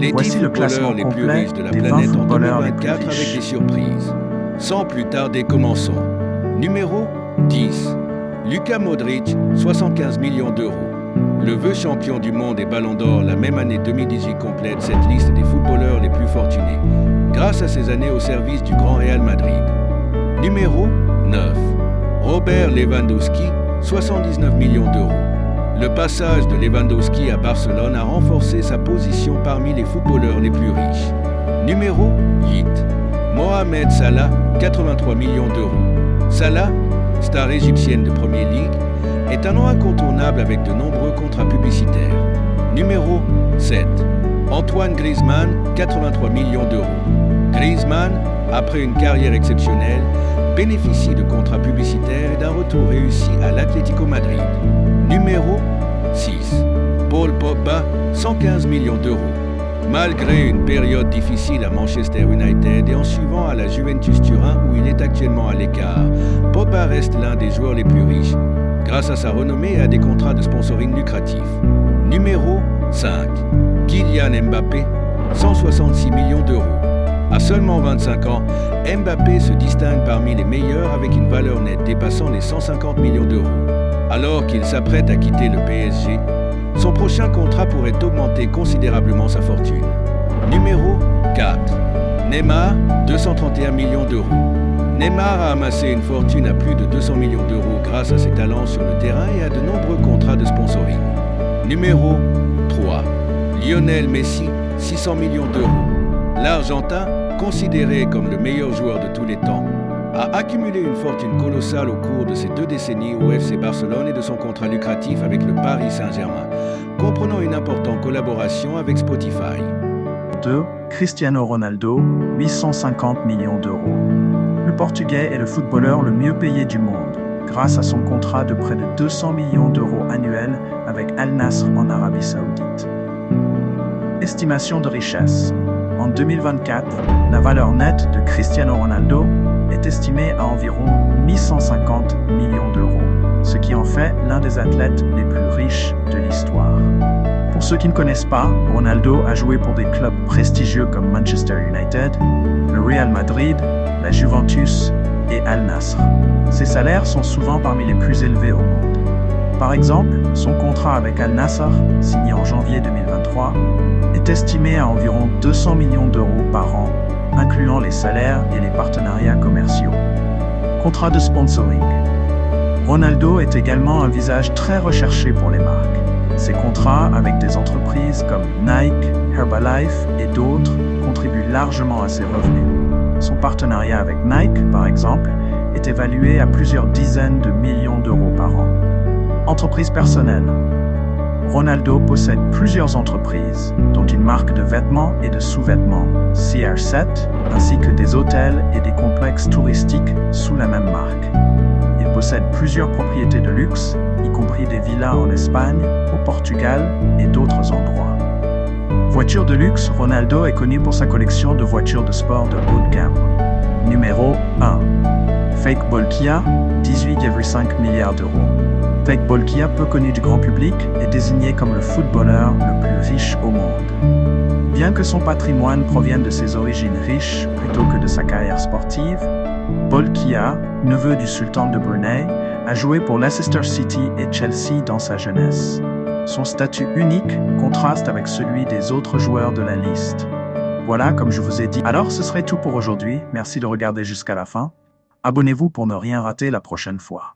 Les 10 Voici le classement footballeurs les plus complet riches de la des 20 planète en footballeurs les plus 2024 avec riches. des surprises. Sans plus tarder, commençons. Numéro 10. Luka Modric, 75 millions d'euros. Le vœu champion du monde et Ballon d'Or la même année 2018 complète cette liste des footballeurs les plus fortunés, grâce à ses années au service du Grand Real Madrid. Numéro 9. Robert Lewandowski, 79 millions d'euros. Le passage de Lewandowski à Barcelone a renforcé sa position parmi les footballeurs les plus riches. Numéro 8. Mohamed Salah, 83 millions d'euros. Salah, star égyptienne de Premier League, est un nom incontournable avec de nombreux contrats publicitaires. Numéro 7. Antoine Griezmann, 83 millions d'euros. Griezmann, après une carrière exceptionnelle, bénéficie de contrats publicitaires et d'un retour réussi à l'Atlético Madrid. Numéro 6. Paul Pogba, 115 millions d'euros. Malgré une période difficile à Manchester United et en suivant à la Juventus Turin où il est actuellement à l'écart, Pogba reste l'un des joueurs les plus riches, grâce à sa renommée et à des contrats de sponsoring lucratifs. Numéro 5. Kylian Mbappé, 166 millions d'euros. À seulement 25 ans, Mbappé se distingue parmi les meilleurs avec une valeur nette dépassant les 150 millions d'euros. Alors qu'il s'apprête à quitter le PSG, son prochain contrat pourrait augmenter considérablement sa fortune. Numéro 4. Neymar, 231 millions d'euros. Neymar a amassé une fortune à plus de 200 millions d'euros grâce à ses talents sur le terrain et à de nombreux contrats de sponsoring. Numéro 3. Lionel Messi, 600 millions d'euros. L'Argentin, considéré comme le meilleur joueur de tous les temps, a accumulé une fortune colossale au cours de ses 2 décennies au FC Barcelone et de son contrat lucratif avec le Paris Saint-Germain, comprenant une importante collaboration avec Spotify. 2. Cristiano Ronaldo, 850 millions d'euros. Le Portugais est le footballeur le mieux payé du monde, grâce à son contrat de près de 200 millions d'euros annuels avec Al Nassr en Arabie Saoudite. Estimation de richesse. En 2024, la valeur nette de Cristiano Ronaldo est estimée à environ 1150 millions d'euros, ce qui en fait l'un des athlètes les plus riches de l'histoire. Pour ceux qui ne connaissent pas, Ronaldo a joué pour des clubs prestigieux comme Manchester United, le Real Madrid, la Juventus et Al Nassr. Ses salaires sont souvent parmi les plus élevés au monde. Par exemple, son contrat avec Al Nassr, signé en janvier 2023, est estimé à environ 200 millions d'euros par an, incluant les salaires et les partenariats commerciaux. Contrat de sponsoring. Ronaldo est également un visage très recherché pour les marques. Ses contrats avec des entreprises comme Nike, Herbalife et d'autres contribuent largement à ses revenus. Son partenariat avec Nike, par exemple, est évalué à plusieurs dizaines de millions d'euros par an. Entreprise personnelle. Ronaldo possède plusieurs entreprises, dont une marque de vêtements et de sous-vêtements, CR7, ainsi que des hôtels et des complexes touristiques sous la même marque. Il possède plusieurs propriétés de luxe, y compris des villas en Espagne, au Portugal et d'autres endroits. Voiture de luxe, Ronaldo est connu pour sa collection de voitures de sport de haut de gamme. Numéro 1. Fake Ball Kia, 18,5 milliards d'euros. Fake Ball Kia, peu connu du grand public, est désigné comme le footballeur le plus riche au monde. Bien que son patrimoine provienne de ses origines riches plutôt que de sa carrière sportive, Ball Kia, neveu du sultan de Brunei, a joué pour Leicester City et Chelsea dans sa jeunesse. Son statut unique contraste avec celui des autres joueurs de la liste. Voilà, comme je vous ai dit. Alors, ce serait tout pour aujourd'hui. Merci de regarder jusqu'à la fin. Abonnez-vous pour ne rien rater la prochaine fois.